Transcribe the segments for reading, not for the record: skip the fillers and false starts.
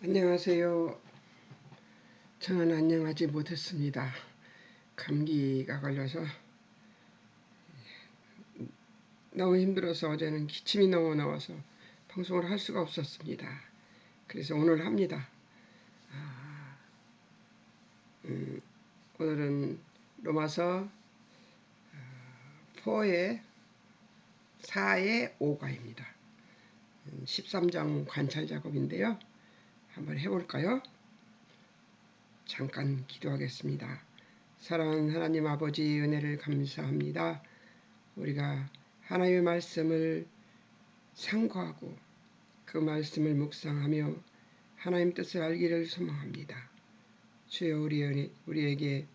안녕하세요. 저는 안녕하지 못했습니다. 감기가 걸려서 너무 힘들어서 어제는 기침이 너무 나와서 방송을 할 수가 없었습니다. 그래서 오늘 합니다. 오늘은 로마서 4의 4의 5가입니다. 13장 관찰 작업인데요. 한번 해볼까요? 잠깐 기도하겠습니다. 사랑하는 하나님 아버지, 은혜를 감사합니다. 우리가 하나님의 말씀을 상고하고 그 말씀을 묵상하며 하나님 뜻을 알기를 소망합니다. 주여, 우리에게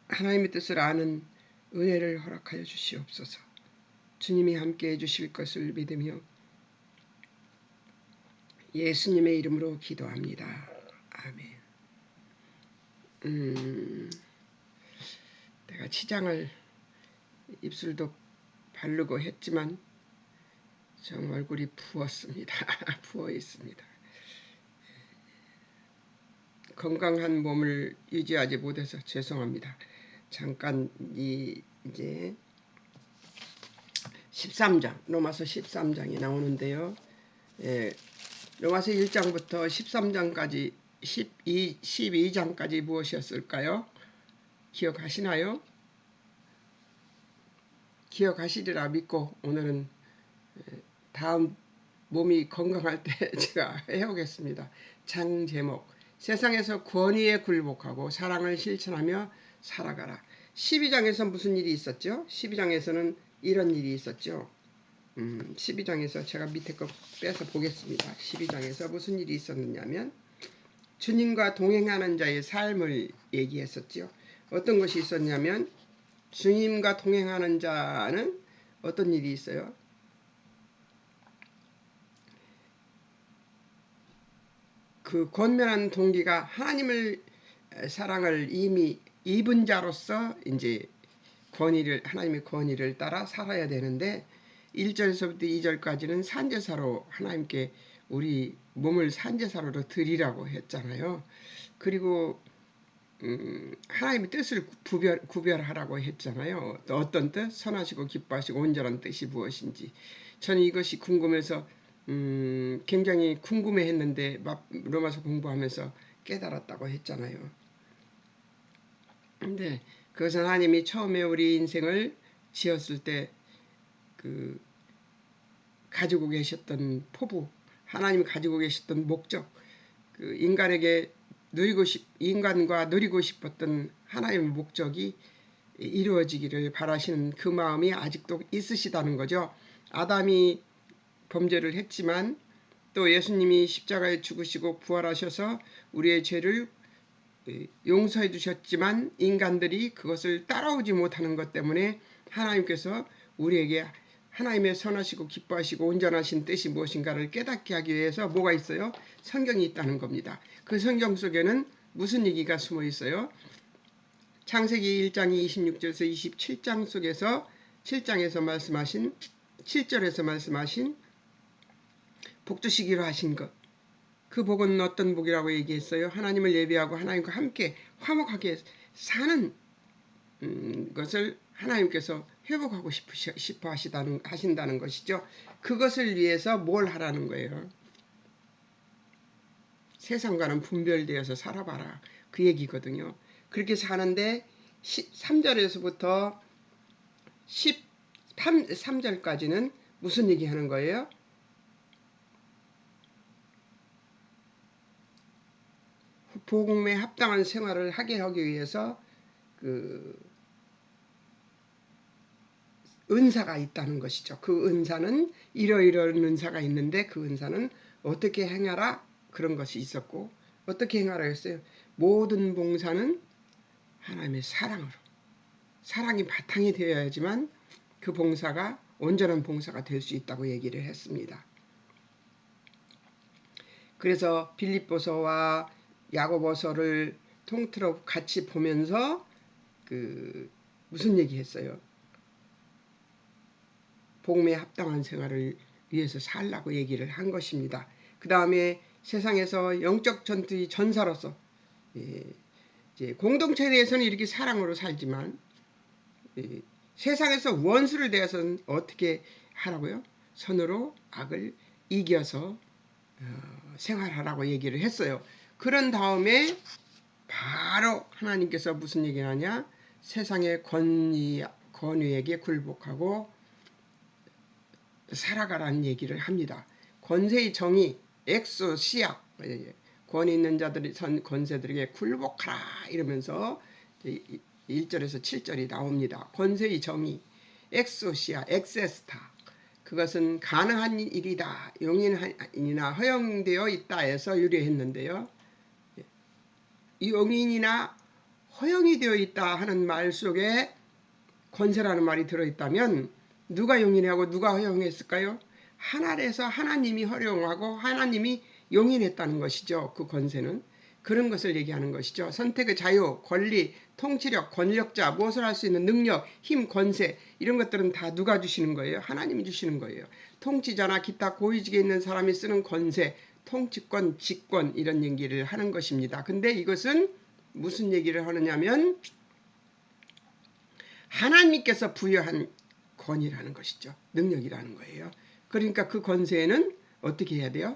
하나님의 뜻을 아는 은혜를 허락하여 주시옵소서. 주님이 함께해 주실 것을 믿으며 예수님의 이름으로 기도합니다. 아멘. 내가 치장을 입술도 바르고 했지만 정 얼굴이 부었습니다. 부어 있습니다. 건강한 몸을 유지하지 못해서 죄송합니다. 잠깐 이제 13장, 로마서 13장이 나오는데요. 로마서 1장부터 13장까지 12장까지 무엇이었을까요? 기억하시나요? 기억하시리라 믿고 오늘은 다음 몸이 건강할 때 제가 해오겠습니다. 장 제목, 세상에서 권위에 굴복하고 사랑을 실천하며 살아가라. 12장에서 무슨 일이 있었죠? 12장에서는 이런 일이 있었죠. 12장에서 제가 밑에 거 빼서 보겠습니다. 12장에서 무슨 일이 있었느냐면 주님과 동행하는 자의 삶을 얘기했었죠. 어떤 것이 있었냐면 주님과 동행하는 자는 어떤 일이 있어요? 그 권면한 동기가 하나님을 사랑을 이미 입은 자로서 이제 하나님의 권위를 따라 살아야 되는데 1절에서부터 2절까지는 산제사로 하나님께 우리 몸을 산제사로 드리라고 했잖아요. 그리고 하나님의 뜻을 구별하라고 했잖아요. 어떤 뜻? 선하시고 기뻐하시고 온전한 뜻이 무엇인지. 저는 이것이 궁금해서 굉장히 궁금해했는데 로마서 공부하면서 깨달았다고 했잖아요. 근데 그것은 하나님이 처음에 우리 인생을 지었을 때 그 가지고 계셨던 포부, 하나님이 가지고 계셨던 목적, 그 인간과 누리고 싶었던 하나님의 목적이 이루어지기를 바라시는 그 마음이 아직도 있으시다는 거죠. 아담이 범죄를 했지만 또 예수님이 십자가에 죽으시고 부활하셔서 우리의 죄를 용서해 주셨지만 인간들이 그것을 따라오지 못하는 것 때문에 하나님께서 우리에게 하나님의 선하시고 기뻐하시고 온전하신 뜻이 무엇인가를 깨닫게 하기 위해서 뭐가 있어요? 성경이 있다는 겁니다. 그 성경 속에는 무슨 얘기가 숨어 있어요? 창세기 1장 26절에서 27장 속에서 7장에서 말씀하신 7절에서 말씀하신 복 주시기로 하신 것, 그 복은 어떤 복이라고 얘기했어요? 하나님을 예배하고 하나님과 함께 화목하게 사는 것을 하나님께서 회복하고 싶어 하신다는 것이죠. 그것을 위해서 뭘 하라는 거예요? 세상과는 분별되어서 살아봐라. 그 얘기거든요. 그렇게 사는데 3절에서부터 13절까지는 무슨 얘기하는 거예요? 복음에 합당한 생활을 하게 하기 위해서 그 은사가 있다는 것이죠. 그 은사는 이러이러한 은사가 있는데 그 은사는 어떻게 행하라 그런 것이 있었고 어떻게 행하라 했어요. 모든 봉사는 하나님의 사랑으로, 사랑이 바탕이 되어야지만 그 봉사가 온전한 봉사가 될 수 있다고 얘기를 했습니다. 그래서 빌립보서와 야고보서를 통틀어 같이 보면서 무슨 얘기했어요? 복음에 합당한 생활을 위해서 살라고 얘기를 한 것입니다. 그 다음에 세상에서 영적 전투의 전사로서 이제 공동체에 대해서는 이렇게 사랑으로 살지만 세상에서 원수를 대해서는 어떻게 하라고요? 선으로 악을 이겨서 생활하라고 얘기를 했어요. 그런 다음에 바로 하나님께서 무슨 얘기를 하냐? 세상의 권위에게 굴복하고 살아가라는 얘기를 합니다. 권세의 정의, 엑소시아, 권위 있는 자들이 권세들에게 굴복하라 이러면서 1절에서 7절이 나옵니다. 권세의 정의, 엑소시아, 엑세스타, 그것은 가능한 일이다, 용인이나 허용되어 있다 해서 유래했는데요. 용인이나 허용이 되어 있다 하는 말 속에 권세라는 말이 들어있다면 누가 용인하고 누가 허용했을까요? 하나님에서 하나님이 허용하고 하나님이 용인했다는 것이죠. 그 권세는. 그런 것을 얘기하는 것이죠. 선택의 자유, 권리, 통치력, 권력자, 무엇을 할 수 있는 능력, 힘, 권세 이런 것들은 다 누가 주시는 거예요? 하나님이 주시는 거예요. 통치자나 기타 고위직에 있는 사람이 쓰는 권세, 통치권, 직권 이런 얘기를 하는 것입니다. 근데 이것은 무슨 얘기를 하느냐면 하나님께서 부여한 권위라는 것이죠. 능력이라는 거예요. 그러니까 그 권세에는 어떻게 해야 돼요?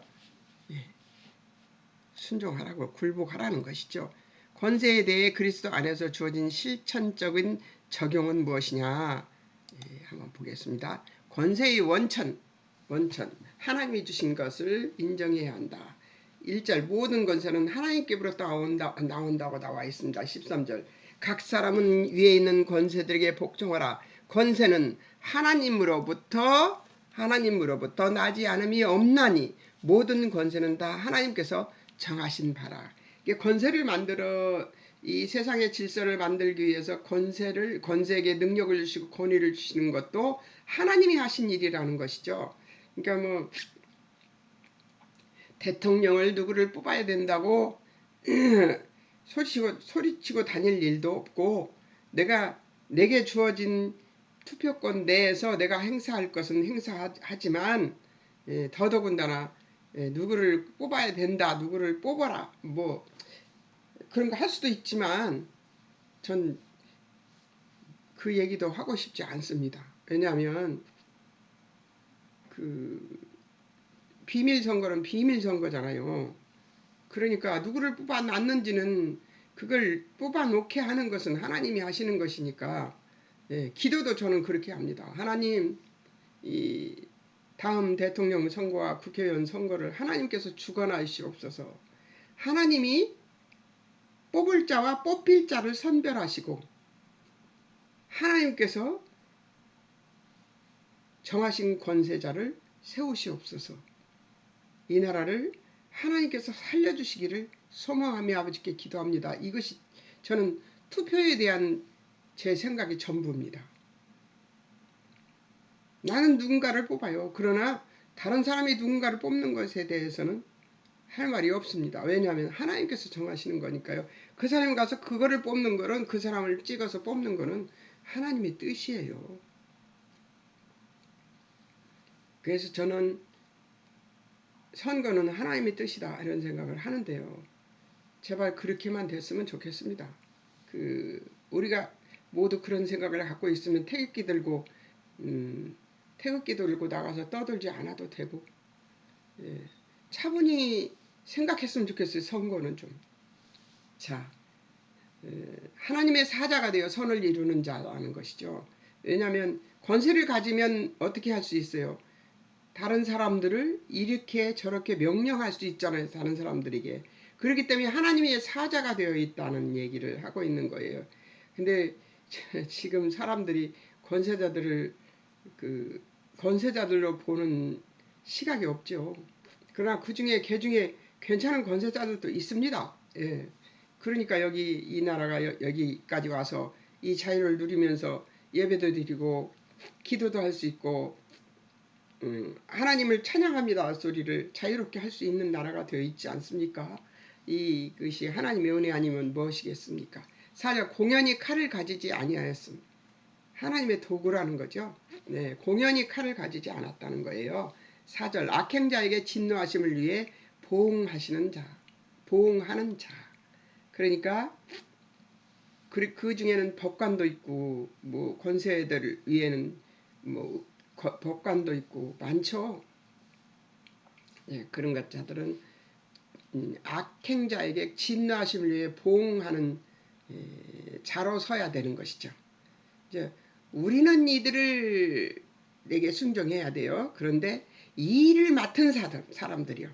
순종하라고, 굴복하라는 것이죠. 권세에 대해 그리스도 안에서 주어진 실천적인 적용은 무엇이냐? 한번 보겠습니다. 권세의 원천, 하나님이 주신 것을 인정해야 한다. 1절 모든 권세는 하나님께로부터 나온다고 나와 있습니다. 13절 각 사람은 위에 있는 권세들에게 복종하라. 권세는 하나님으로부터 나지 않음이 없나니 모든 권세는 다 하나님께서 정하신 바라. 권세를 만들어 이 세상의 질서를 만들기 위해서 권세에게 능력을 주시고 권위를 주시는 것도 하나님이 하신 일이라는 것이죠. 그러니까 뭐 대통령을 누구를 뽑아야 된다고 소리치고 다닐 일도 없고 내게 주어진 투표권 내에서 내가 행사할 것은 행사하지만 더더군다나 누구를 뽑아야 된다, 누구를 뽑아라 뭐 그런 거 할 수도 있지만 전 그 얘기도 하고 싶지 않습니다. 왜냐하면 그 비밀 선거는 비밀 선거잖아요. 그러니까 누구를 뽑아놨는지는 그걸 뽑아놓게 하는 것은 하나님이 하시는 것이니까 기도도 저는 그렇게 합니다. 하나님 이 다음 대통령 선거와 국회의원 선거를 하나님께서 주관하시옵소서. 하나님이 뽑을 자와 뽑힐 자를 선별하시고 하나님께서 정하신 권세자를 세우시옵소서. 이 나라를 하나님께서 살려주시기를 소망하며 아버지께 기도합니다. 이것이 저는 투표에 대한 제 생각이 전부입니다. 나는 누군가를 뽑아요. 그러나 다른 사람이 누군가를 뽑는 것에 대해서는 할 말이 없습니다. 왜냐하면 하나님께서 정하시는 거니까요. 그 사람이 가서 그거를 뽑는 거는 그 사람을 찍어서 뽑는 거는 하나님의 뜻이에요. 그래서 저는 선거는 하나님의 뜻이다 이런 생각을 하는데요. 제발 그렇게만 됐으면 좋겠습니다. 우리가 모두 그런 생각을 갖고 있으면 태극기 들고 나가서 떠들지 않아도 되고 차분히 생각했으면 좋겠어요. 선거는 좀. 자, 하나님의 사자가 되어 선을 이루는 자라는 것이죠. 왜냐하면 권세를 가지면 어떻게 할 수 있어요? 다른 사람들을 이렇게 저렇게 명령할 수 있잖아요. 다른 사람들에게. 그렇기 때문에 하나님의 사자가 되어 있다는 얘기를 하고 있는 거예요. 근데 지금 사람들이 권세자들을 권세자들로 보는 시각이 없죠. 그러나 걔 중에 괜찮은 권세자들도 있습니다. 예. 그러니까 이 나라가 여기까지 와서 이 자유를 누리면서 예배도 드리고 기도도 할 수 있고 하나님을 찬양합니다 소리를 자유롭게 할 수 있는 나라가 되어 있지 않습니까? 이것이 하나님의 은혜 아니면 무엇이겠습니까? 사자 공연히 칼을 가지지 아니하였음. 하나님의 도구라는 거죠. 네, 공연히 칼을 가지지 않았다는 거예요. 4절 악행자에게 진노하심을 위해 보응하시는 자, 보응하는 자. 그러니까 그 중에는 법관도 있고 뭐 권세들 위에는 뭐 법관도 있고 많죠. 예, 그런 것 자들은 악행자에게 진노하심을 위해 보응하는 자로 서야 되는 것이죠. 이제 우리는 이들을 내게 순종해야 돼요. 그런데 이 일을 맡은 사람들이요.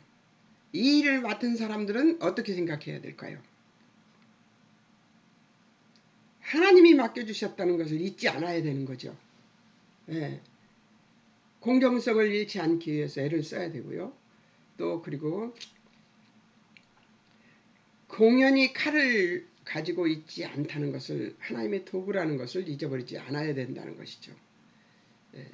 이 일을 맡은 사람들은 어떻게 생각해야 될까요? 하나님이 맡겨주셨다는 것을 잊지 않아야 되는 거죠. 예. 공정성을 잃지 않기 위해서 애를 써야 되고요. 또 그리고 공연히 칼을 가지고 있지 않다는 것을, 하나님의 도구라는 것을 잊어버리지 않아야 된다는 것이죠. 예.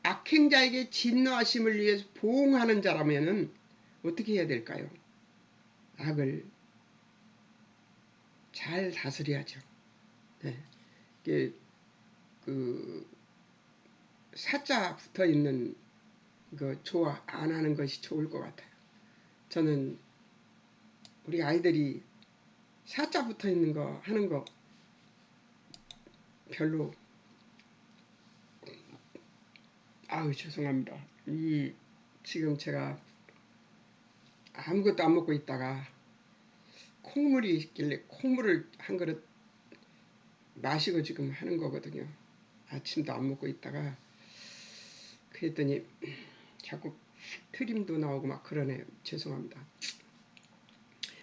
악행자에게 진노하심을 위해서 보응하는 자라면은 어떻게 해야 될까요? 악을 잘 다스려야죠. 네. 그 사자 붙어 있는 거 좋아 안 하는 것이 좋을 것 같아요. 저는 우리 아이들이 사자 붙어 있는 거 하는 거 별로, 아우 죄송합니다. 지금 제가 아무것도 안 먹고 있다가 콩물이 있길래 콩물을 한 그릇 마시고 지금 하는 거거든요. 아침도 안 먹고 있다가 그랬더니 자꾸 트림도 나오고 막 그러네요. 죄송합니다.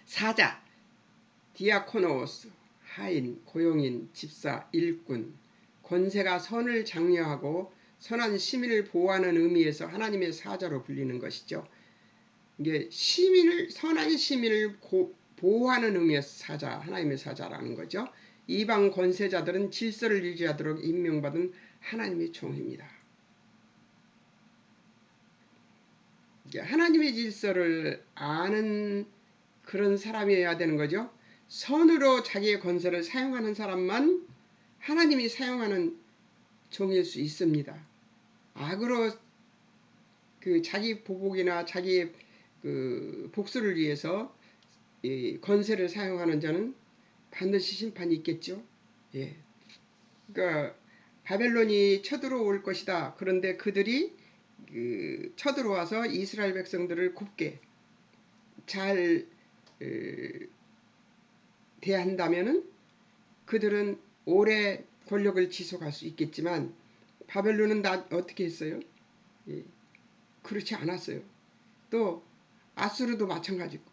사자, 디아코노스, 하인, 고용인, 집사, 일꾼, 권세가 선을 장려하고 선한 시민을 보호하는 의미에서 하나님의 사자로 불리는 것이죠. 이게 선한 시민을 보호하는 의미에서 사자, 하나님의 사자라는 거죠. 이방 권세자들은 질서를 유지하도록 임명받은 하나님의 종입니다. 하나님의 질서를 아는 그런 사람이어야 되는 거죠. 선으로 자기의 권세를 사용하는 사람만 하나님이 사용하는 종일 수 있습니다. 악으로 자기 보복이나 자기의 복수를 위해서 권세를 사용하는 자는 반드시 심판이 있겠죠. 예. 그러니까 바벨론이 쳐들어올 것이다. 그런데 그들이 쳐들어와서 이스라엘 백성들을 곱게 잘 대한다면은 그들은 오래 권력을 지속할 수 있겠지만 바벨론은 어떻게 했어요? 예, 그렇지 않았어요. 또 아수르도 마찬가지고,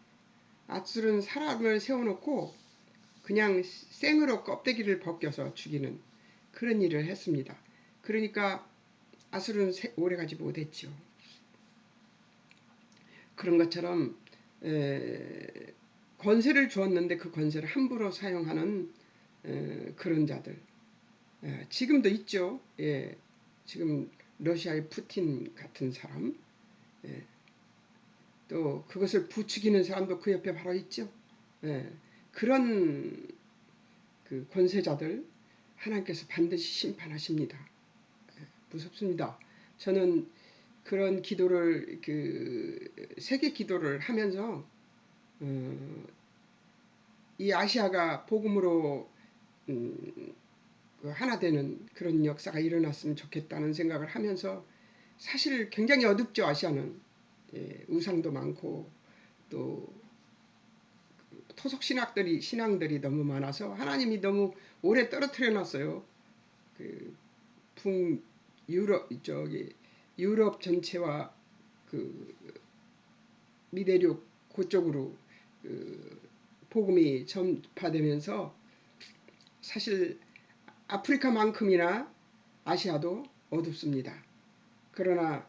아수르는 사람을 세워놓고 그냥 생으로 껍데기를 벗겨서 죽이는 그런 일을 했습니다. 그러니까 아수르는 오래가지 못했죠. 그런 것처럼 권세를 주었는데 그 권세를 함부로 사용하는 그런 자들 지금도 있죠. 예, 지금 러시아의 푸틴 같은 사람, 예, 또 그것을 부추기는 사람도 그 옆에 바로 있죠. 예, 그런 그 권세자들 하나님께서 반드시 심판하십니다. 예, 무섭습니다. 저는 그런 기도를 세계 기도를 하면서 이 아시아가 복음으로 하나 되는 그런 역사가 일어났으면 좋겠다는 생각을 하면서, 사실 굉장히 어둡죠. 아시아는 우상도 많고 또 토속 신앙들이 너무 많아서 하나님이 너무 오래 떨어뜨려 놨어요. 유럽 전체와 미대륙 그쪽으로 복음이 전파되면서 사실 아프리카만큼이나 아시아도 어둡습니다. 그러나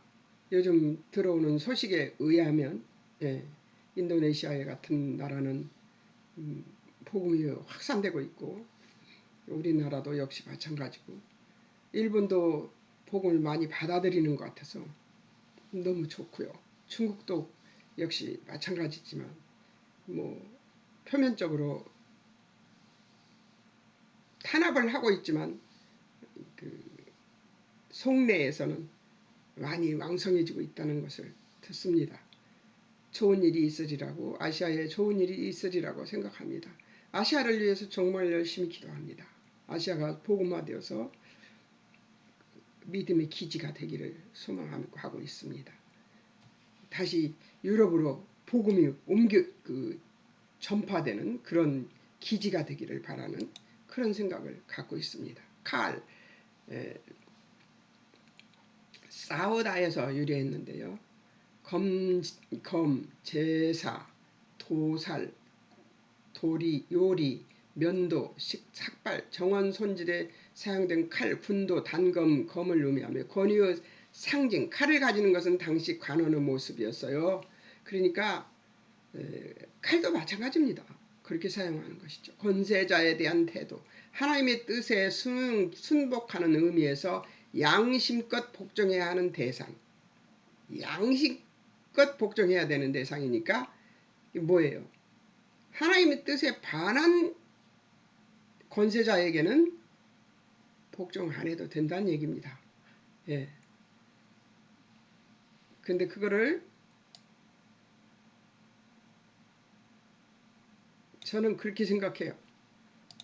요즘 들어오는 소식에 의하면 인도네시아 같은 나라는 복음이 확산되고 있고, 우리나라도 역시 마찬가지고, 일본도 복음을 많이 받아들이는 것 같아서 너무 좋고요. 중국도 역시 마찬가지지만 뭐 표면적으로 탄압을 하고 있지만 속내에서는 많이 왕성해지고 있다는 것을 듣습니다. 좋은 일이 있으리라고, 아시아에 좋은 일이 있으리라고 생각합니다. 아시아를 위해서 정말 열심히 기도합니다. 아시아가 복음화되어서 믿음의 기지가 되기를 소망하고 있습니다. 다시 유럽으로 복음이 전파되는 그런 기지가 되기를 바라는 그런 생각을 갖고 있습니다. 싸우다에서 유래했는데요. 제사, 도살, 도리, 요리, 면도, 삭발, 정원 손질에 사용된 칼, 군도, 단검, 검을 의미하며 권위의 상징, 칼을 가지는 것은 당시 관원의 모습이었어요. 그러니까 칼도 마찬가지입니다. 그렇게 사용하는 것이죠. 권세자에 대한 태도, 하나님의 뜻에 순복하는 의미에서 양심껏 복종해야 하는 대상, 양심껏 복종해야 되는 대상이니까 뭐예요? 하나님의 뜻에 반한 권세자에게는 복종 안 해도 된다는 얘기입니다. 예. 근데 그거를 저는 그렇게 생각해요.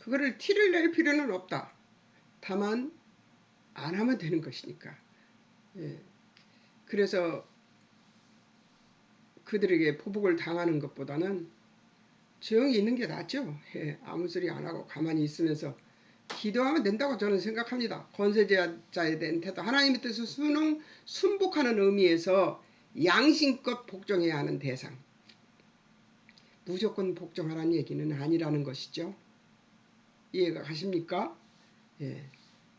그거를 티를 낼 필요는 없다. 다만 안 하면 되는 것이니까. 예. 그래서 그들에게 포복을 당하는 것보다는 조용히 있는 게 낫죠. 예. 아무 소리 안 하고 가만히 있으면서 기도하면 된다고 저는 생각합니다. 권세자에 대한 태도, 하나님의 뜻을 순복하는 의미에서 양심껏 복종해야 하는 대상, 무조건 복종하라는 얘기는 아니라는 것이죠. 이해가 가십니까? 예.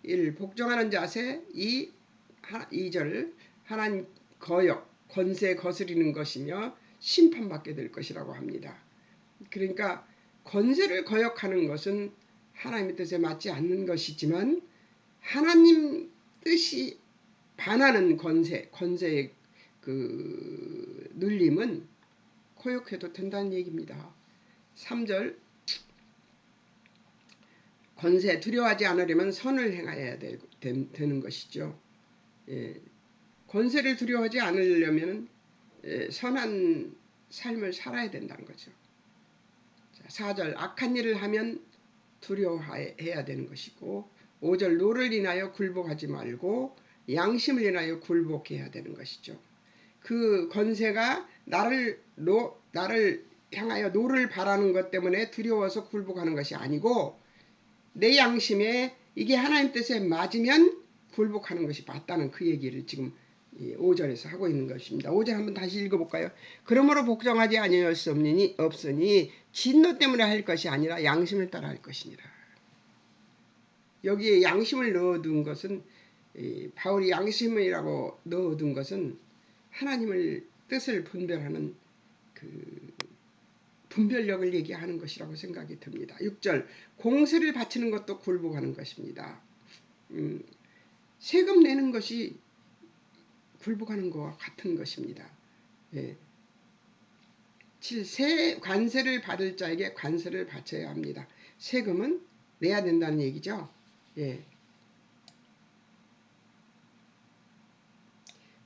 1. 복종하는 자세. 2절 하나님 거역, 권세 거스리는 것이며 심판받게 될 것이라고 합니다. 그러니까 권세를 거역하는 것은 하나님의 뜻에 맞지 않는 것이지만 하나님 뜻이 반하는 권세의 그 눌림은 거역해도 된다는 얘기입니다. 3절 권세 두려워하지 않으려면 선을 행해야 되는 것이죠. 예, 권세를 두려워하지 않으려면 선한 삶을 살아야 된다는 거죠. 4절 악한 일을 하면 두려워해야 되는 것이고 5절 노를 인하여 굴복하지 말고 양심을 인하여 굴복해야 되는 것이죠. 그 권세가 나를 향하여 노를 바라는 것 때문에 두려워서 굴복하는 것이 아니고 내 양심에 이게 하나님 뜻에 맞으면 굴복하는 것이 맞다는 그 얘기를 지금 5절에서 하고 있는 것입니다. 5절 한번 다시 읽어볼까요? 그러므로 복종하지 아니할 수 없으니 진노 때문에 할 것이 아니라 양심을 따라 할 것이니라. 여기에 양심을 넣어둔 것은 바울이 양심이라고 넣어둔 것은 하나님을 뜻을 분별하는 그 분별력을 얘기하는 것이라고 생각이 듭니다. 6절 공세를 바치는 것도 굴복하는 것입니다. 세금 내는 것이 굴복하는 것과 같은 것입니다. 예. 7. 관세를 받을 자에게 관세를 바쳐야 합니다. 세금은 내야 된다는 얘기죠. 예.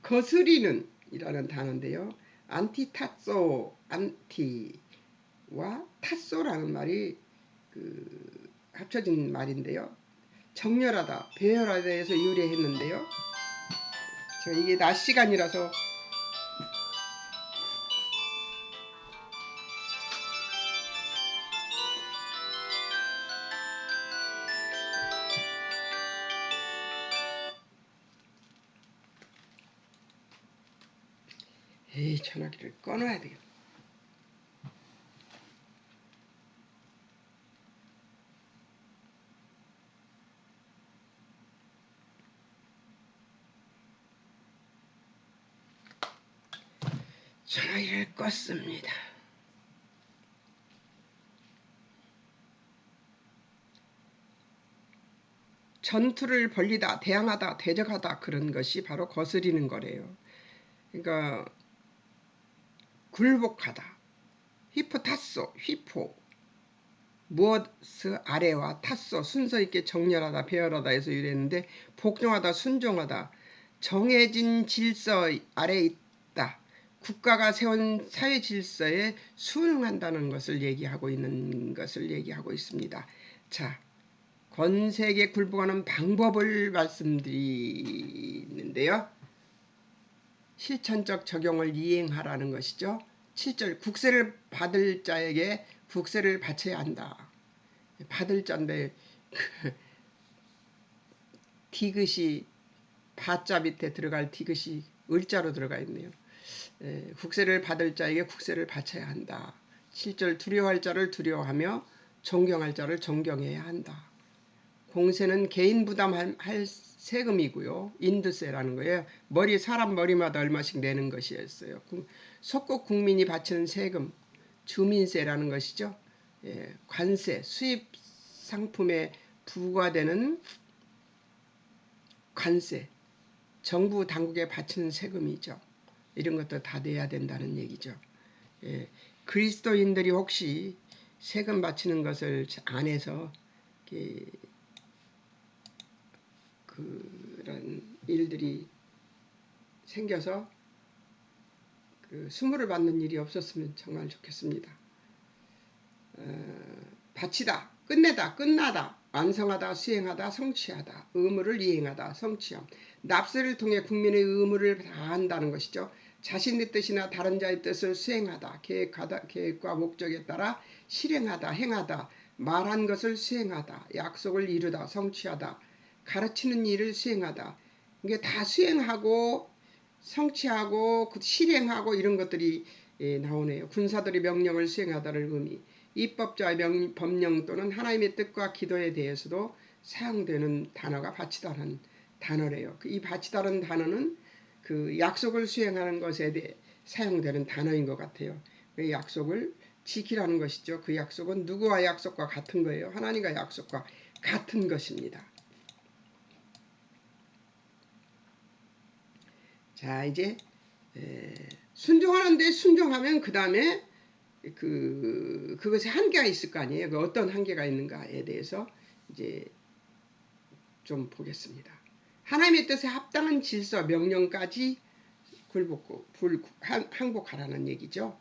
거스리는 이라는 단어인데요. 안티타소, 안티와 타소라는 말이 합쳐진 말인데요. 정렬하다, 배열하다에서 유래했는데요. 제가 이게 낮 시간이라서 전화기를 꺼놔야 되겠다. 전화기를 껐습니다. 전투를 벌리다, 대항하다, 대적하다 그런 것이 바로 거스리는 거래요. 그러니까 굴복하다. 휘포타소, 휘포. 무엇 아래와 타소, 순서 있게 정렬하다, 배열하다 해서 유래했는데 복종하다, 순종하다. 정해진 질서 아래에 있다. 국가가 세운 사회 질서에 순응한다는 것을 얘기하고 있습니다. 자, 권세에게 굴복하는 방법을 말씀드리는데요. 실천적 적용을 이행하라는 것이죠. 7절, 국세를 받을 자에게 국세를 바쳐야 한다. 받을 자인데 디귿이 바자 밑에 들어갈 디귿이 을자로 들어가 있네요. 국세를 받을 자에게 국세를 바쳐야 한다. 7절, 두려워할 자를 두려워하며 존경할 자를 존경해야 한다. 공세는 개인 부담할 세금이고요. 인드세라는 거예요. 사람 머리마다 얼마씩 내는 것이었어요. 속국 국민이 바치는 세금, 주민세라는 것이죠. 관세, 수입 상품에 부과되는 관세, 정부 당국에 바치는 세금이죠. 이런 것도 다 내야 된다는 얘기죠. 그리스도인들이 혹시 세금 바치는 것을 안 해서 그런 일들이 생겨서 수모를 받는 일이 없었으면 정말 좋겠습니다. 바치다, 끝내다, 끝나다, 완성하다, 수행하다, 성취하다, 의무를 이행하다, 성취함. 납세를 통해 국민의 의무를 다한다는 것이죠. 자신의 뜻이나 다른 자의 뜻을 수행하다, 계획과 목적에 따라 실행하다, 행하다, 말한 것을 수행하다, 약속을 이루다, 성취하다, 가르치는 일을 수행하다. 이게 다 수행하고 성취하고 실행하고 이런 것들이 나오네요. 군사들이 명령을 수행하다를 의미. 입법자의 법령 또는 하나님의 뜻과 기도에 대해서도 사용되는 단어가 바치다는 단어래요. 이 바치다는 단어는 그 약속을 수행하는 것에 대해 사용되는 단어인 것 같아요. 그 약속을 지키라는 것이죠. 그 약속은 누구와의 약속과 같은 거예요. 하나님과 약속과 같은 것입니다. 자, 이제 순종하는데 순종하면 그 다음에 그것에 한계가 있을 거 아니에요. 어떤 한계가 있는가에 대해서 이제 좀 보겠습니다. 하나님의 뜻에 합당한 질서, 명령까지 항복하라는 얘기죠.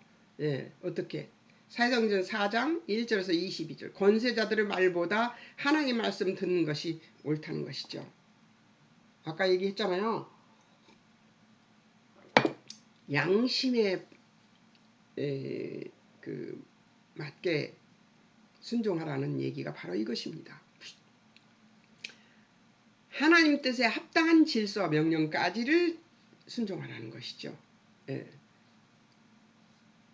어떻게? 사도행전 4장 1절에서 22절. 권세자들의 말보다 하나님 말씀 듣는 것이 옳다는 것이죠. 아까 얘기했잖아요. 양심에 맞게 순종하라는 얘기가 바로 이것입니다. 하나님 뜻에 합당한 질서와 명령까지를 순종하라는 것이죠.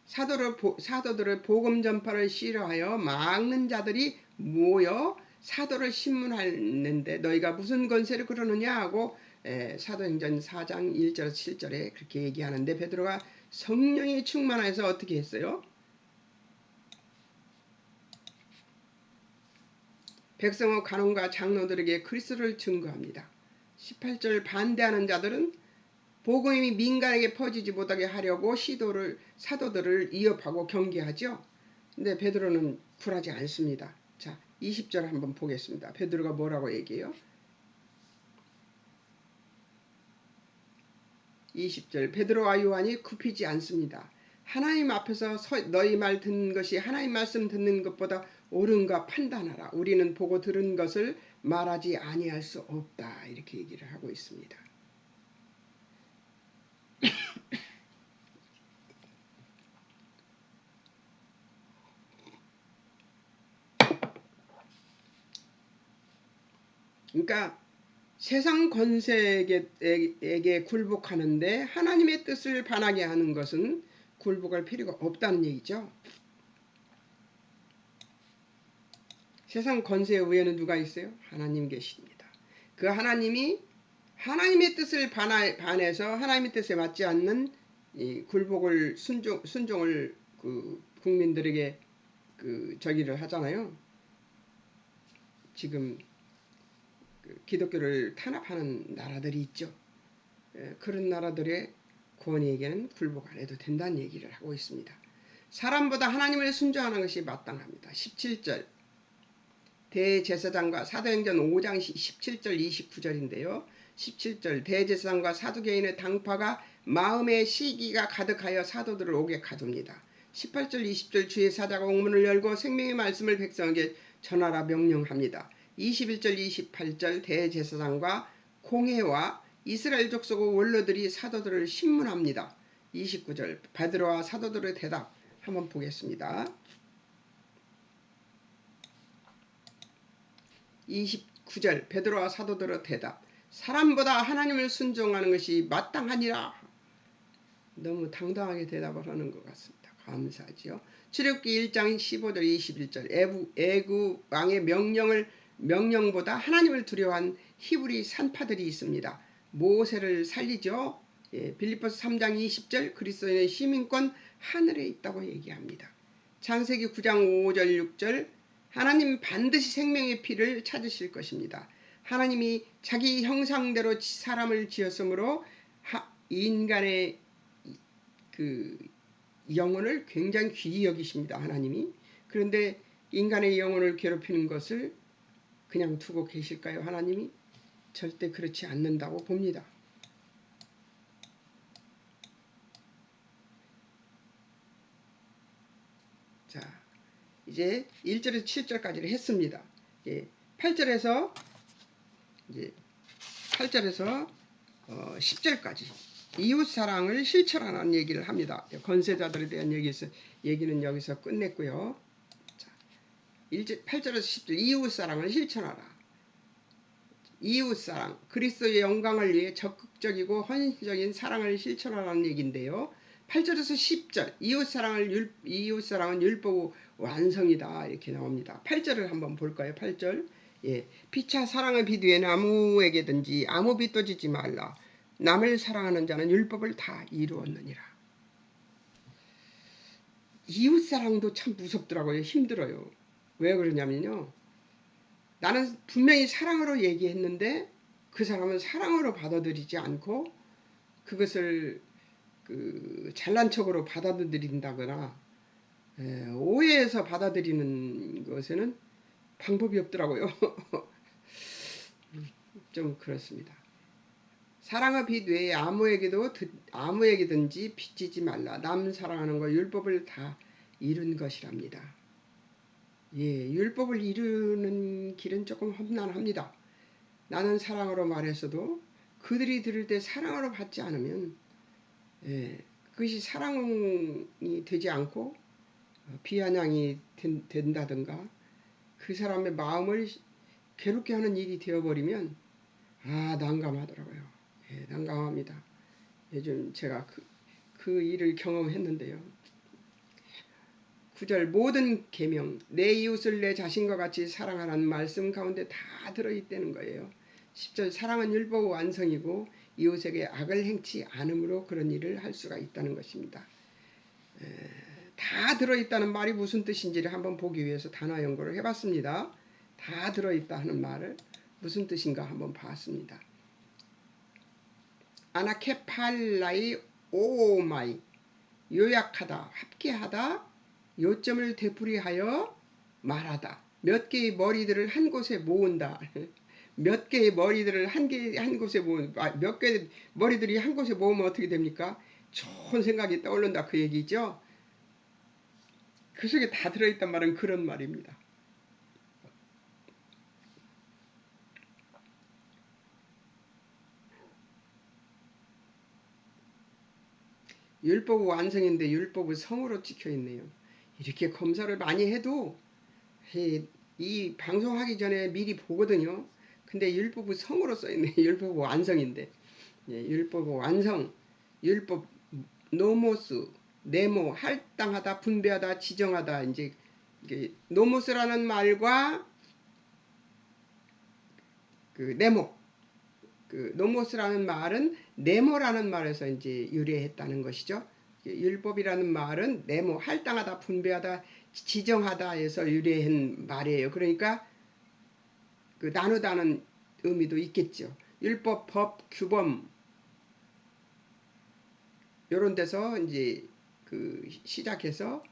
사도들의 복음 전파를 싫어하여 막는 자들이 모여 사도를 신문하는데 너희가 무슨 권세를 그러느냐 하고 사도행전 4장 1절 7절에 그렇게 얘기하는데 베드로가 성령이 충만해서 어떻게 했어요? 백성의 간원과 장로들에게 그리스도를 증거합니다. 18절 반대하는 자들은 복음이 민간에게 퍼지지 못하게 하려고 사도들을 위협하고 경계하죠. 근데 베드로는 굴하지 않습니다. 자, 20절 한번 보겠습니다. 베드로가 뭐라고 얘기해요? 20절 베드로와 요한이 굽히지 않습니다. 하나님 앞에서 너희 말 듣는 것이 하나님 말씀 듣는 것보다 옳은가 판단하라. 우리는 보고 들은 것을 말하지 아니할 수 없다. 이렇게 얘기를 하고 있습니다. 그러니까 세상 권세에게 굴복하는데 하나님의 뜻을 반하게 하는 것은 굴복할 필요가 없다는 얘기죠. 세상 권세 위에는 누가 있어요? 하나님 계십니다. 그 하나님이 하나님의 뜻을 반해서 하나님의 뜻에 맞지 않는 이 굴복을 순종을 국민들에게 저기를 하잖아요. 지금 기독교를 탄압하는 나라들이 있죠. 그런 나라들의 권위에게는 굴복 안 해도 된다는 얘기를 하고 있습니다. 사람보다 하나님을 순종하는 것이 마땅합니다. 17절 대제사장과 사도행전 5장 17절 29절인데요. 17절 대제사장과 사두개인의 당파가 마음의 시기가 가득하여 사도들을 옥에 가둡니다. 18절 20절 주의 사자가 옥문을 열고 생명의 말씀을 백성에게 전하라 명령합니다. 21절 28절 대제사장과 공회와 이스라엘 족속 원로들이 사도들을 신문합니다. 29절 베드로와 사도들의 대답 한번 보겠습니다. 29절 베드로와 사도들의 대답 사람보다 하나님을 순종하는 것이 마땅하니라. 너무 당당하게 대답을 하는 것 같습니다. 감사하지요. 출애굽기 1장 15절 21절 애굽 왕의 명령보다 하나님을 두려워한 히브리 산파들이 있습니다. 모세를 살리죠. 빌립보서 3장 20절 그리스도인의 시민권 하늘에 있다고 얘기합니다. 창세기 9장 5절 6절 하나님 반드시 생명의 피를 찾으실 것입니다. 하나님이 자기 형상대로 사람을 지었으므로 인간의 그 영혼을 굉장히 귀히 여기십니다. 하나님이. 그런데 인간의 영혼을 괴롭히는 것을 그냥 두고 계실까요? 하나님이? 절대 그렇지 않는다고 봅니다. 자, 이제 1절에서 7절까지를 했습니다. 8절에서 10절까지 이웃사랑을 실천하는 얘기를 합니다. 권세자들에 대한 얘기는 여기서 끝냈고요. 자, 8절에서 10절 이웃사랑을 실천하라. 이웃사랑, 그리스도의 영광을 위해 적극적이고 헌신적인 사랑을 실천하라는 얘기인데요. 8절에서 10절 이웃사랑은 율법 완성이다 이렇게 나옵니다. 8절을 한번 볼까요? 8절 피차 사랑의 비두에는 아무에게든지 아무 빚도 지지 말라. 남을 사랑하는 자는 율법을 다 이루었느니라. 이웃사랑도 참 무섭더라고요. 힘들어요. 왜 그러냐면요. 나는 분명히 사랑으로 얘기했는데 그 사람은 사랑으로 받아들이지 않고 그것을 잘난 척으로 받아들인다거나 오해해서 받아들이는 것에는 방법이 없더라고요. 좀 그렇습니다. 사랑의 빚 외에 아무에게든지 빚지지 말라. 남 사랑하는 거 율법을 다 이룬 것이랍니다. 율법을 이루는 길은 조금 험난합니다. 나는 사랑으로 말했어도 그들이 들을 때 사랑으로 받지 않으면 그것이 사랑이 되지 않고 비아냥이 된다든가 그 사람의 마음을 괴롭게 하는 일이 되어버리면 난감하더라고요. 난감합니다. 요즘 제가 그 일을 경험했는데요. 9절 모든 계명 내 이웃을 내 자신과 같이 사랑하라는 말씀 가운데 다 들어있다는 거예요. 10절 사랑은 율법 완성이고 이웃에게 악을 행치 않음으로 그런 일을 할 수가 있다는 것입니다. 다 들어있다는 말이 무슨 뜻인지를 한번 보기 위해서 단어 연구를 해봤습니다. 다 들어있다 하는 말을 무슨 뜻인가 한번 봤습니다. 아나케팔라이 오마이 요약하다 합계하다 요점을 되풀이하여 말하다 몇 개의 머리들을 한 곳에 모은다. 몇 개의 머리들을 한 곳에 몇 개의 머리들이 한 곳에 모으면 어떻게 됩니까? 좋은 생각이 떠오른다 그 얘기죠. 그 속에 다 들어있단 말은 그런 말입니다. 율법 완성인데 율법을 성으로 찍혀있네요. 이렇게 검사를 많이 해도 이 방송하기 전에 미리 보거든요. 근데 율법은 성으로 써있네. 율법 완성인데 율법 완성, 율법 노모스, 네모, 할당하다, 분배하다, 지정하다. 이제 노모스라는 말과 네모, 노모스라는 말은 네모라는 말에서 이제 유래했다는 것이죠. 율법이라는 말은 네모, 할당하다, 분배하다, 지정하다에서 유래한 말이에요. 그러니까 나누다는 의미도 있겠죠. 율법, 법, 규범 이런 데서 이제 시작해서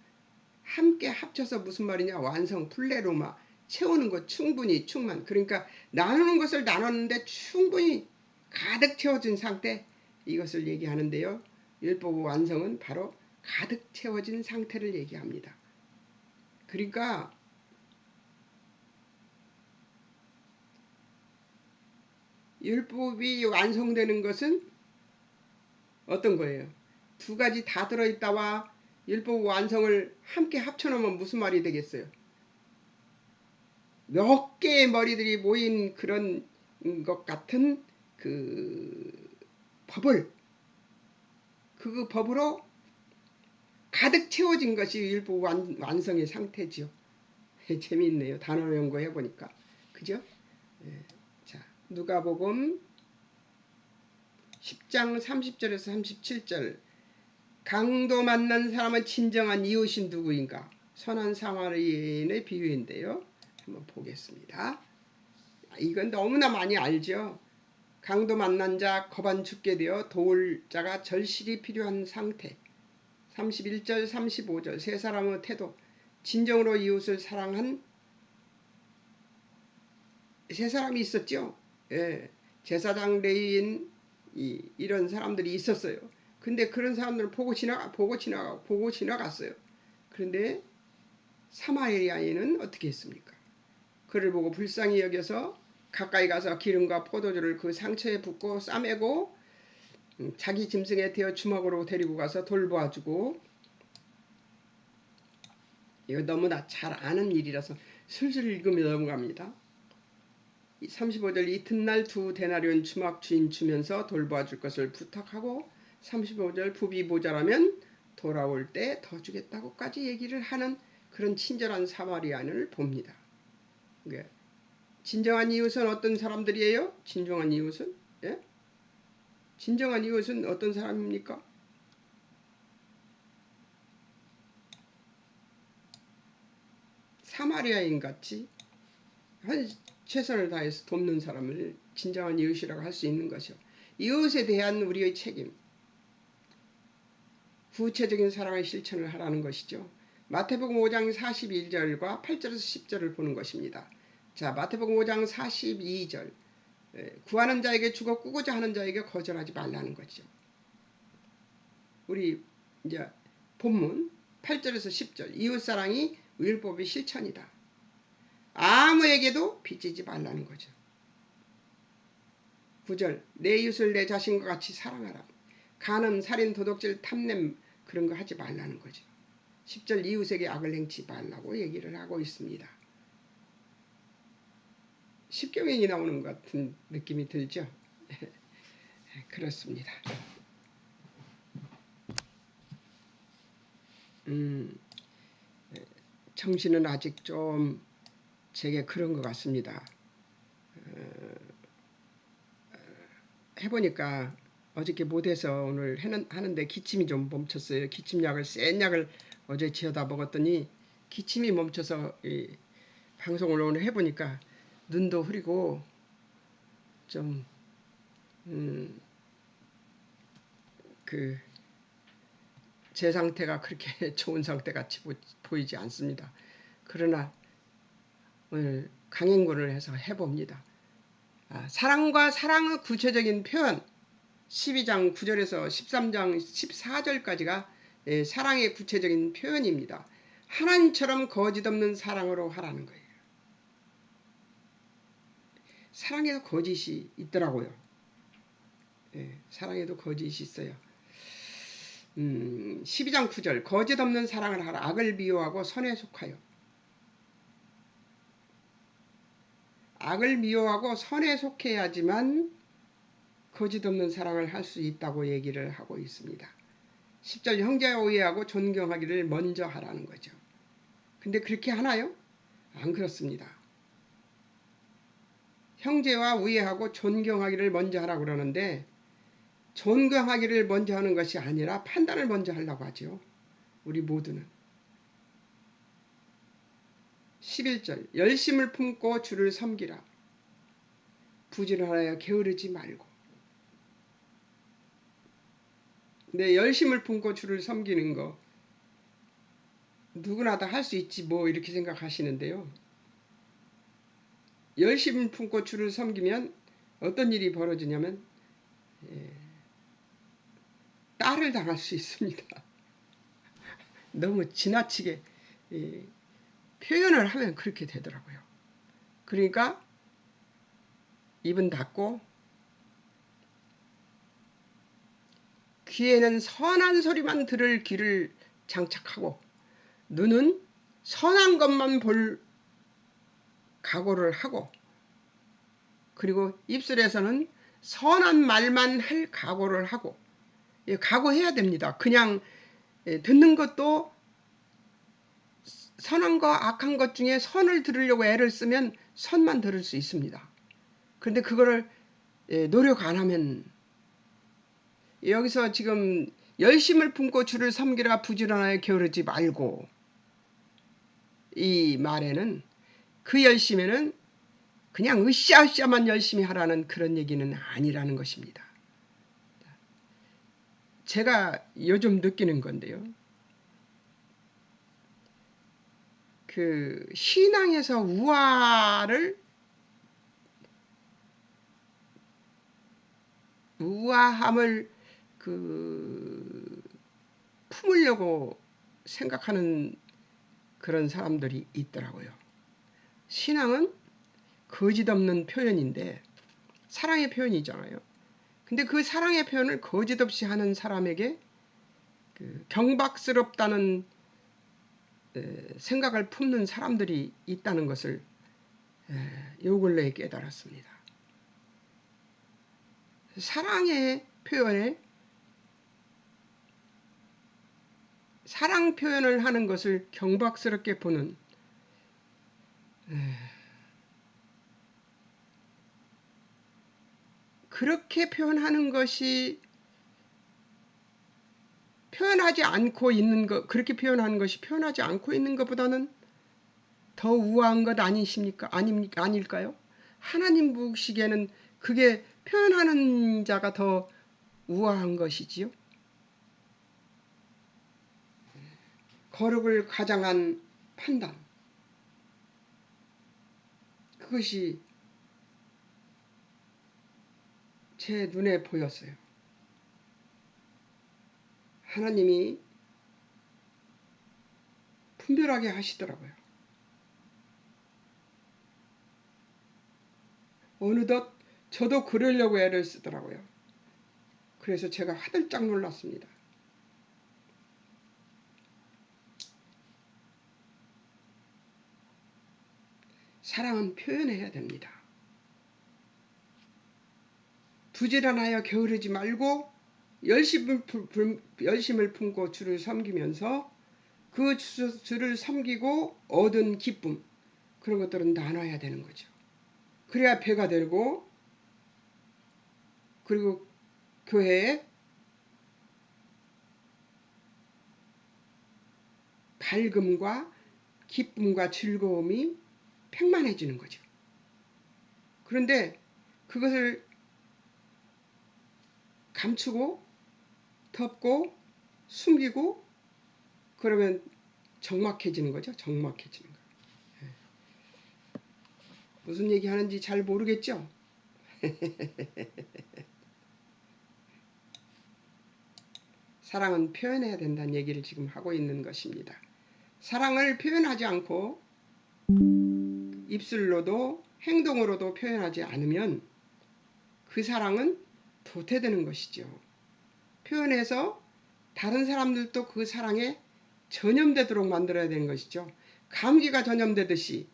함께 합쳐서 무슨 말이냐 완성, 플레로마 채우는 것 충분히 충만. 그러니까 나누는 것을 나눴는데 충분히 가득 채워진 상태, 이것을 얘기하는데요. 율법 완성은 바로 가득 채워진 상태를 얘기합니다. 그러니까 율법이 완성되는 것은 어떤 거예요? 두 가지 다 들어있다와 율법 완성을 함께 합쳐놓으면 무슨 말이 되겠어요? 몇 개의 머리들이 모인 그런 것 같은 그 법을, 그 법으로 가득 채워진 것이 율법 완성의 상태지요. 재미있네요. 단어 연구해보니까. 그죠? 자, 누가복음 10장 30절에서 37절. 강도 만난 사람은 진정한 이웃이 누구인가? 선한 사마리아인의 비유인데요. 한번 보겠습니다. 이건 너무나 많이 알죠. 강도 만난 자 거반 죽게 되어 도울 자가 절실히 필요한 상태. 31절 35절. 세 사람의 태도. 진정으로 이웃을 사랑한 세 사람이 있었죠. 예, 제사장, 레위인 이런 사람들이 있었어요. 근데 그런 사람들을 보고 지나갔어요. 그런데 사마리아인은 어떻게 했습니까? 그를 보고 불쌍히 여겨서 가까이 가서 기름과 포도주를 그 상처에 붓고 싸매고 자기 짐승에 태워 주먹으로 데리고 가서 돌보아주고, 이거 너무나 잘 아는 일이라서 슬슬 읽으며 넘어갑니다. 35절. 이튿날 두 데나리온 주막 주인 주면서 돌봐줄 것을 부탁하고, 35절. 부비 모자라면 돌아올 때 더 주겠다고까지 얘기를 하는 그런 친절한 사마리아인을 봅니다. 진정한 이웃은 어떤 사람들이에요? 진정한 이웃은? 예? 진정한 이웃은 어떤 사람입니까? 사마리아인 같이 최선을 다해서 돕는 사람을 진정한 이웃이라고 할 수 있는 것이요. 이웃에 대한 우리의 책임, 구체적인 사랑의 실천을 하라는 것이죠. 마태복음 5장 41절과 8절에서 10절을 보는 것입니다. 자, 마태복음 5장 42절. 구하는 자에게 주고 꾸고자 하는 자에게 거절하지 말라는 거죠. 우리 이제 본문 8절에서 10절. 이웃사랑이 율법의 실천이다. 아무에게도 빚지지 말라는 거죠. 9절. 내 이웃을 내 자신과 같이 사랑하라. 간음, 살인, 도둑질, 탐냄 그런 거 하지 말라는 거죠. 10절. 이웃에게 악을 행치 말라고 얘기를 하고 있습니다. 십계명이 나오는 것 같은 느낌이 들죠. 그렇습니다. 정신은 아직 좀 제게 그런 것 같습니다. 해보니까 어저께 못해서 오늘 하는데 기침이 좀 멈췄어요. 기침약을 센 약을 어제 지어다 먹었더니 기침이 멈춰서 방송을 오늘 해보니까 눈도 흐리고 좀 제 상태가 그렇게 좋은 상태 같이 보이지 않습니다. 그러나 오늘 강행군을 해서 해봅니다. 사랑과 사랑의 구체적인 표현, 12장 9절에서 13장 14절까지가 사랑의 구체적인 표현입니다. 하나님처럼 거짓 없는 사랑으로 하라는 거예요. 사랑에도 거짓이 있더라고요. 사랑에도 거짓이 있어요. 12장 9절. 거짓 없는 사랑을 하라. 악을 미워하고 선에 속하여. 악을 미워하고 선에 속해야지만 거짓 없는 사랑을 할 수 있다고 얘기를 하고 있습니다. 10절. 형제와 우애하고 존경하기를 먼저 하라는 거죠. 근데 그렇게 하나요? 안 그렇습니다. 형제와 우애하고 존경하기를 먼저 하라고 그러는데, 존경하기를 먼저 하는 것이 아니라 판단을 먼저 하려고 하죠. 우리 모두는. 11절. 열심을 품고 주를 섬기라. 부지런하여 게으르지 말고. 내 열심을 품고 주를 섬기는 거 누구나 다 할 수 있지 뭐 이렇게 생각하시는데요. 열심을 품고 주를 섬기면 어떤 일이 벌어지냐면 딸을 당할 수 있습니다. 너무 지나치게 표현을 하면 그렇게 되더라고요. 그러니까 입은 닫고 귀에는 선한 소리만 들을 귀를 장착하고 눈은 선한 것만 볼 각오를 하고 그리고 입술에서는 선한 말만 할 각오를 하고 각오해야 됩니다. 그냥 듣는 것도 선한 거 악한 것 중에 선을 들으려고 애를 쓰면 선만 들을 수 있습니다. 그런데 그거를 노력 안 하면 여기서 지금 열심을 품고 주를 섬기라 부지런하여 게으르지 말고 이 말에는 그 열심에는 그냥 으쌰으쌰만 열심히 하라는 그런 얘기는 아니라는 것입니다. 제가 요즘 느끼는 건데요. 그 신앙에서 우아함을 품으려고 생각하는 그런 사람들이 있더라고요. 신앙은 거짓 없는 표현인데 사랑의 표현이잖아요. 근데 그 사랑의 표현을 거짓 없이 하는 사람에게 경박스럽다는 생각을 품는 사람들이 있다는 것을 요 근래에 깨달았습니다. 사랑의 표현에 사랑 표현을 하는 것을 경박스럽게 보는 그렇게 표현하는 것이 표현하지 않고 있는 것 그렇게 표현하는 것이 표현하지 않고 있는 것보다는 더 우아한 것 아니십니까? 아닐까요? 하나님 보시기에는 그게 표현하는 자가 더 우아한 것이지요. 거룩을 가장한 판단 그것이 제 눈에 보였어요. 하나님이 분별하게 하시더라고요. 어느덧 저도 그러려고 애를 쓰더라고요. 그래서 제가 화들짝 놀랐습니다. 사랑은 표현해야 됩니다. 부지런하여 게으르지 말고 열심을 품고 주를 섬기면서 그 주를 섬기고 얻은 기쁨 그런 것들은 나눠야 되는 거죠. 그래야 배가 되고 그리고 교회에 밝음과 기쁨과 즐거움이 팽만해지는 거죠. 그런데 그것을 감추고 덮고 숨기고 그러면 적막해지는 거죠. 적막해지는 거. 무슨 얘기 하는지 잘 모르겠죠? 사랑은 표현해야 된다는 얘기를 지금 하고 있는 것입니다. 사랑을 표현하지 않고 입술로도 행동으로도 표현하지 않으면 그 사랑은 도태되는 것이죠. 표현해서 다른 사람들도 그 사랑에 전염되도록 만들어야 되는 것이죠. 감기가 전염되듯이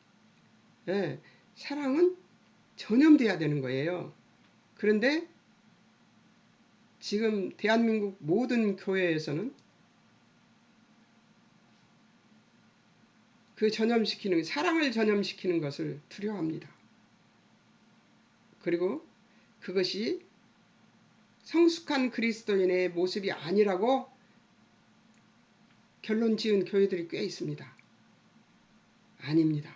사랑은 전염돼야 되는 거예요. 그런데 지금 대한민국 모든 교회에서는 그 사랑을 전염시키는 것을 두려워합니다. 그리고 그것이 성숙한 그리스도인의 모습이 아니라고 결론 지은 교회들이 꽤 있습니다. 아닙니다.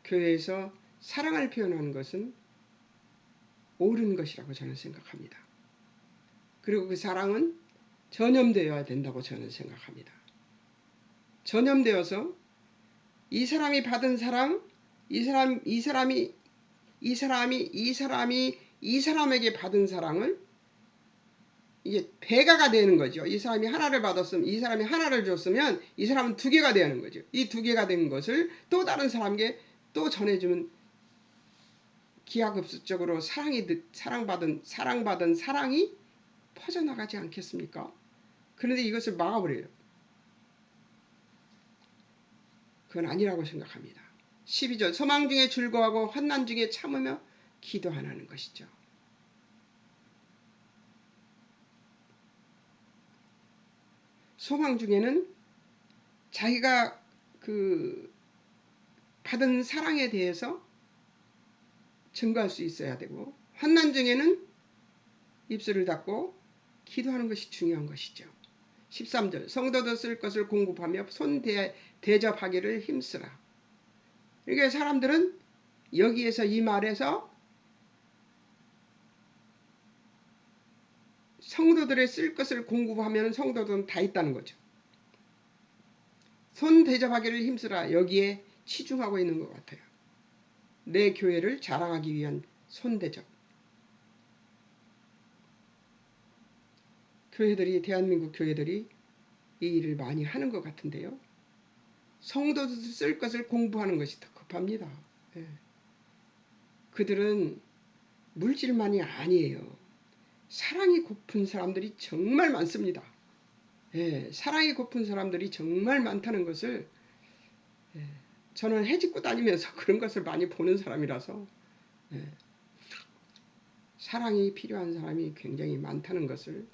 교회에서 사랑을 표현하는 것은 옳은 것이라고 저는 생각합니다. 그리고 그 사랑은 전염되어야 된다고 저는 생각합니다. 전염되어서 이 사람이 받은 사랑, 이 사람이 이 사람에게 받은 사랑을 이게 배가가 되는 거죠. 이 사람이 하나를 받았으면, 이 사람이 하나를 줬으면 이 사람은 두 개가 되는 거죠. 이 두 개가 된 것을 또 다른 사람에게 또 전해주면 기하급수적으로 사랑받은 사랑이 퍼져나가지 않겠습니까? 그런데 이것을 막아버려요. 그건 아니라고 생각합니다. 12절 소망 중에 즐거워하고 환난 중에 참으며 기도하는 것이죠. 소망 중에는 자기가 그 받은 사랑에 대해서 증거할 수 있어야 되고, 환난 중에는 입술을 닫고 기도하는 것이 중요한 것이죠. 13절 성도도 쓸 것을 공급하며 손 대접하기를 힘쓰라. 이게 사람들은 여기에서 이 말에서 성도들의 쓸 것을 공급하면 성도들은 다 있다는 거죠. 손 대접하기를 힘쓰라. 여기에 치중하고 있는 것 같아요. 내 교회를 자랑하기 위한 손 대접. 대한민국 교회들이 이 일을 많이 하는 것 같은데요. 성도들 쓸 것을 공부하는 것이 더 급합니다. 예. 그들은 물질만이 아니에요. 사랑이 고픈 사람들이 정말 많습니다. 예, 사랑이 고픈 사람들이 정말 많다는 것을 저는 해집고 다니면서 그런 것을 많이 보는 사람이라서 사랑이 필요한 사람이 굉장히 많다는 것을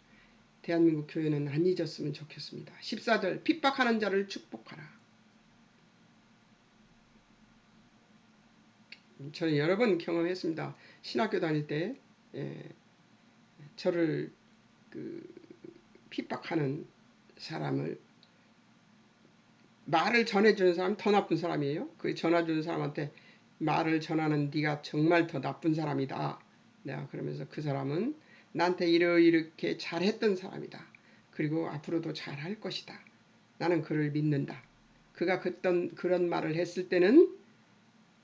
대한민국 교회는 안 잊었으면 좋겠습니다. 14절 핍박하는 자를 축복하라. 저는 여러 번 경험했습니다. 신학교 다닐 때 저를 핍박하는 사람을 말을 전해주는 사람 더 나쁜 사람이에요. 그 전해주는 사람한테 말을 전하는 네가 정말 더 나쁜 사람이다. 내가 그러면서 그 사람은 나한테 이렇게 잘했던 사람이다. 그리고 앞으로도 잘할 것이다. 나는 그를 믿는다. 그가 그런 말을 했을 때는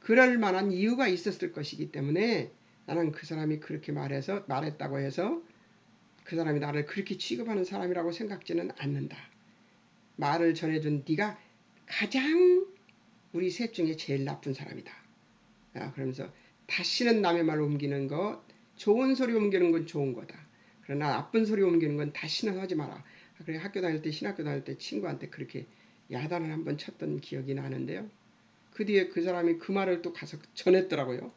그럴 만한 이유가 있었을 것이기 때문에 나는 그 사람이 그렇게 말했다고 해서 그 사람이 나를 그렇게 취급하는 사람이라고 생각지는 않는다. 말을 전해준 네가 가장 우리 셋 중에 제일 나쁜 사람이다. 그러면서 다시는 남의 말을 옮기는 것, 좋은 소리 옮기는 건 좋은 거다. 그러나 나쁜 소리 옮기는 건 다시는 하지 마라. 그래 신학교 다닐 때 친구한테 그렇게 야단을 한번 쳤던 기억이 나는데요. 그 뒤에 그 사람이 그 말을 또 가서 전했더라고요.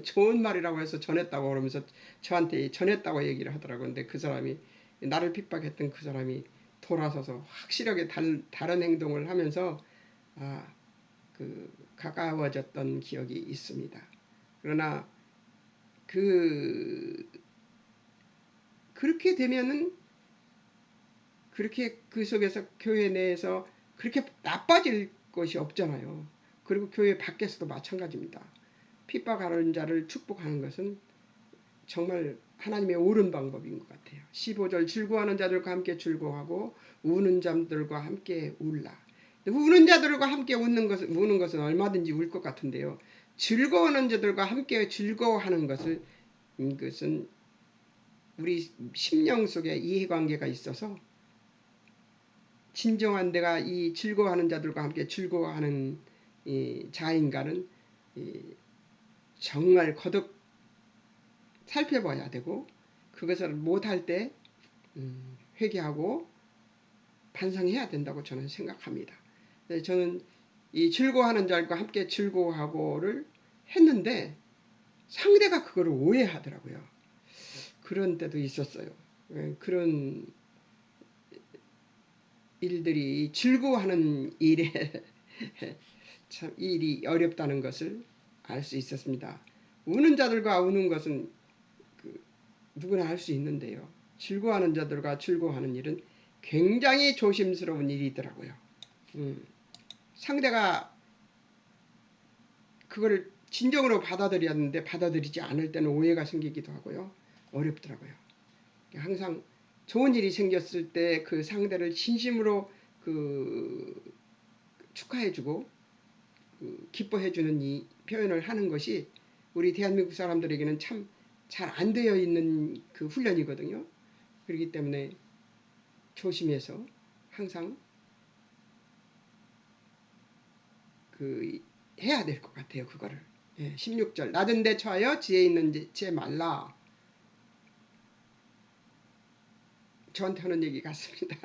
좋은 말이라고 해서 전했다고 그러면서 저한테 전했다고 얘기를 하더라고요. 근데 그 사람이 나를 핍박했던 그 사람이 돌아서서 확실하게 다른 행동을 하면서 가까워졌던 기억이 있습니다. 그러나 그렇게 되면은 그렇게 그 속에서 교회 내에서 그렇게 나빠질 것이 없잖아요. 그리고 교회 밖에서도 마찬가지입니다. 핍박하는 자를 축복하는 것은 정말 하나님의 옳은 방법인 것 같아요. 15절 즐거워하는 자들과 함께 즐거워하고 우는 자들과 함께 울라. 우는 자들과 함께 우는 것은 얼마든지 울 것 같은데요. 즐거워하는 자들과 함께 즐거워하는 이것은 우리 심령 속에 이해관계가 있어서 진정한 내가 이 즐거워하는 자들과 함께 즐거워하는 이 자인가는 정말 거듭 살펴봐야 되고 그것을 못할 때 회개하고 반성해야 된다고 저는 생각합니다. 저는 이 즐거워하는 자들과 함께 즐거워하고를 했는데 상대가 그거를 오해하더라고요. 그런 때도 있었어요. 그런 일들이 즐거워하는 일에 참 일이 어렵다는 것을 알 수 있었습니다. 우는 자들과 우는 것은 누구나 할 수 있는데요. 즐거워하는 자들과 즐거워하는 일은 굉장히 조심스러운 일이더라고요. 상대가 그걸 진정으로 받아들였는데 받아들이지 않을 때는 오해가 생기기도 하고요. 어렵더라고요. 항상 좋은 일이 생겼을 때 그 상대를 진심으로 축하해주고 기뻐해주는 이 표현을 하는 것이 우리 대한민국 사람들에게는 참 잘 안 되어 있는 그 훈련이거든요. 그렇기 때문에 조심해서 항상 그 해야 될 것 같아요. 그거를. 예, 16절 낮은 데 처하여 지혜 있는 채 말라. 저한테 하는 얘기 같습니다.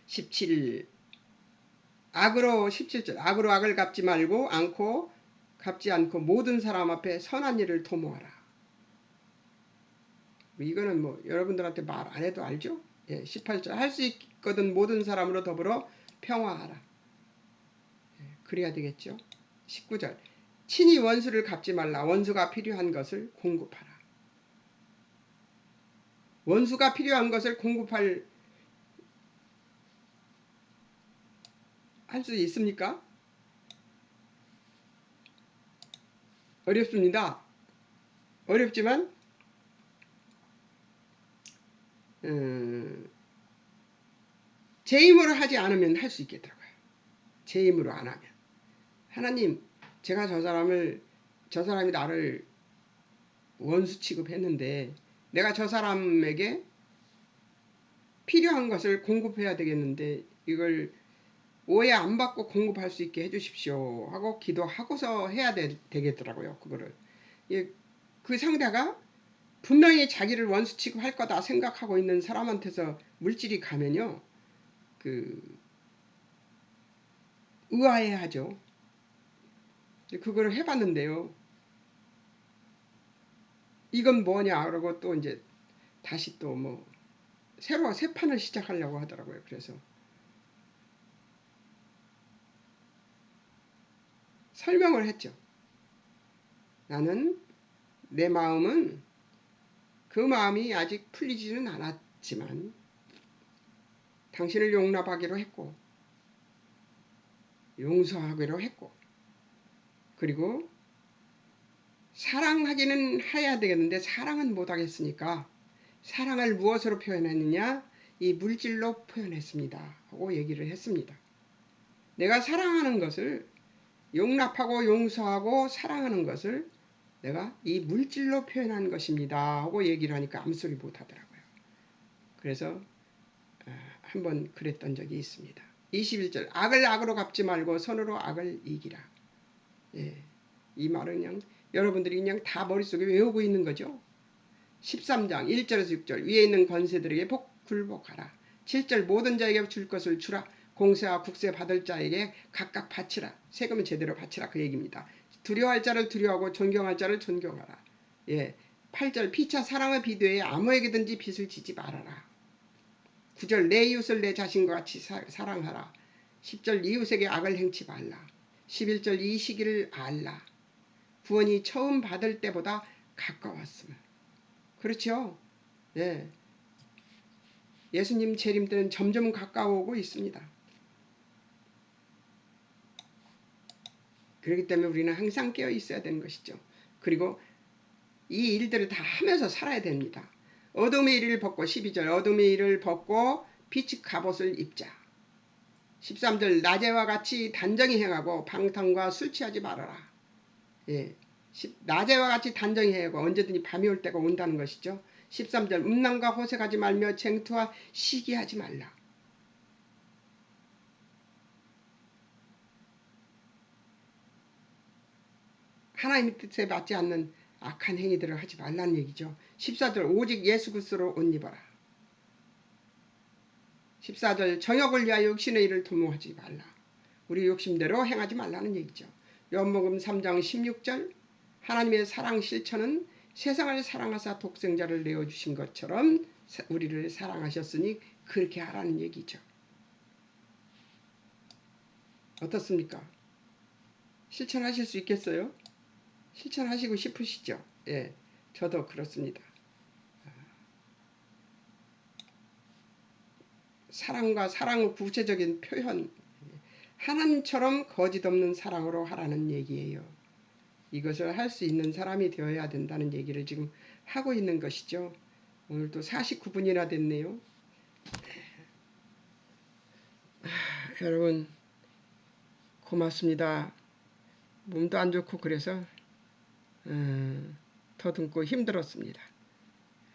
17 악으로 17절 악으로 악을 갚지 말고 갚지 않고 모든 사람 앞에 선한 일을 도모하라. 이거는 뭐 여러분들한테 말 안 해도 알죠? 예, 18절 할 수 있거든 모든 사람으로 더불어 평화하라. 예, 그래야 되겠죠? 19절 친히 원수를 갚지 말라. 원수가 필요한 것을 공급하라. 원수가 필요한 것을 공급할 할 수 있습니까? 어렵습니다. 어렵지만 제 힘으로 하지 않으면 할 수 있겠더라고요. 제 힘으로 안 하면. 하나님, 제가 저 사람이 나를 원수 취급했는데 내가 저 사람에게 필요한 것을 공급해야 되겠는데 이걸 오해 안 받고 공급할 수 있게 해주십시오 하고 기도하고서 해야 되겠더라고요. 그거를. 예, 그 상대가 분명히 자기를 원수 취급할 거다 생각하고 있는 사람한테서 물질이 가면요. 그 의아해하죠. 그거를 해봤는데요. 이건 뭐냐 그러고 또 이제 다시 또 뭐 새로 새 판을 시작하려고 하더라고요. 그래서 설명을 했죠. 나는 내 마음은 그 마음이 아직 풀리지는 않았지만 당신을 용납하기로 했고 용서하기로 했고 그리고 사랑하기는 해야 되겠는데 사랑은 못하겠으니까 사랑을 무엇으로 표현했느냐? 이 물질로 표현했습니다. 하고 얘기를 했습니다. 내가 사랑하는 것을 용납하고 용서하고 사랑하는 것을 내가 이 물질로 표현한 것입니다. 하고 얘기를 하니까 아무소리 못하더라고요. 그래서 한번 그랬던 적이 있습니다. 21절 악을 악으로 갚지 말고 선으로 악을 이기라. 예, 이 말은 그냥 여러분들이 그냥 다 머릿속에 외우고 있는 거죠. 13장 1절에서 6절 위에 있는 권세들에게 굴복하라. 7절 모든 자에게 줄 것을 주라. 공세와 국세 받을 자에게 각각 바치라. 세금은 제대로 바치라. 그 얘기입니다. 두려워할 자를 두려워하고 존경할 자를 존경하라. 예, 8절 피차 사랑의 비두에 아무에게든지 빚을 지지 말아라. 9절 내 이웃을 내 자신과 같이 사랑하라. 10절 이웃에게 악을 행치 말라. 11절 이 시기를 알라. 구원이 처음 받을 때보다 가까웠음을. 그렇죠. 네. 예수님 재림 때는 점점 가까워오고 있습니다. 그렇기 때문에 우리는 항상 깨어 있어야 되는 것이죠. 그리고 이 일들을 다 하면서 살아야 됩니다. 어둠의 일을 벗고 12절 어둠의 일을 벗고 빛의 갑옷을 입자. 13절 낮에와 같이 단정히 행하고 방탕과 술 취하지 말아라. 예, 낮에와 같이 단정히 행하고 언제든지 밤이 올 때가 온다는 것이죠. 13절 음란과 호색하지 말며 쟁투와 시기하지 말라. 하나님의 뜻에 맞지 않는 악한 행위들을 하지 말라는 얘기죠. 14절 오직 예수 그리스도로 옷 입어라. 14절 정욕을 위하여 육신의 일을 도모하지 말라. 우리 욕심대로 행하지 말라는 얘기죠. 요한복음 3장 16절 하나님의 사랑 실천은 세상을 사랑하사 독생자를 내어주신 것처럼 우리를 사랑하셨으니 그렇게 하라는 얘기죠. 어떻습니까? 실천하실 수 있겠어요? 실천하시고 싶으시죠? 예, 저도 그렇습니다. 사랑과 사랑의 구체적인 표현, 하나님처럼 거짓 없는 사랑으로 하라는 얘기예요. 이것을 할 수 있는 사람이 되어야 된다는 얘기를 지금 하고 있는 것이죠. 오늘도 49분이나 됐네요. 여러분 고맙습니다. 몸도 안 좋고 그래서 더듬고 힘들었습니다.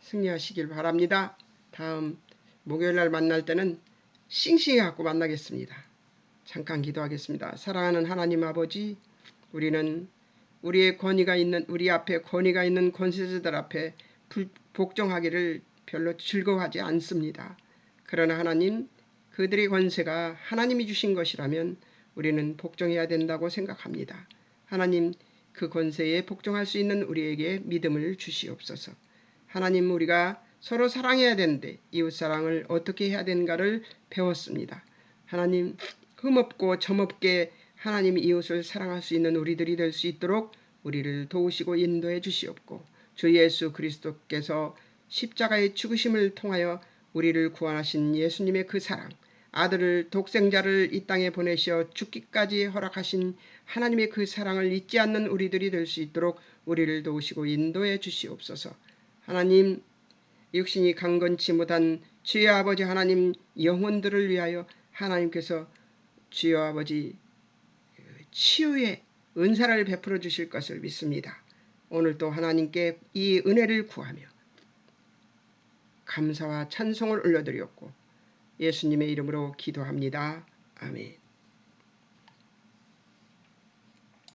승리하시길 바랍니다. 다음 목요일날 만날 때는 싱싱히 갖고 만나겠습니다. 잠깐 기도하겠습니다. 사랑하는 하나님 아버지, 우리는 우리 앞에 권위가 있는 권세자들 앞에 복종하기를 별로 즐거워하지 않습니다. 그러나 하나님, 그들의 권세가 하나님이 주신 것이라면 우리는 복종해야 된다고 생각합니다. 하나님, 그 권세에 복종할 수 있는 우리에게 믿음을 주시옵소서. 하나님, 우리가 서로 사랑해야 되는데 이웃사랑을 어떻게 해야 되는가를 배웠습니다. 하나님, 흠없고 점없게 하나님 이웃을 사랑할 수 있는 우리들이 될 수 있도록 우리를 도우시고 인도해 주시옵고, 주 예수 그리스도께서 십자가의 죽으심을 통하여 우리를 구원하신 예수님의 그 사랑, 아들을 독생자를 이 땅에 보내시어 죽기까지 허락하신 하나님의 그 사랑을 잊지 않는 우리들이 될 수 있도록 우리를 도우시고 인도해 주시옵소서. 하나님, 육신이 강건치 못한 주의 아버지 하나님 영혼들을 위하여 하나님께서 주여 아버지 치유의 은사를 베풀어 주실 것을 믿습니다. 오늘도 하나님께 이 은혜를 구하며 감사와 찬송을 올려드렸고 예수님의 이름으로 기도합니다. 아멘.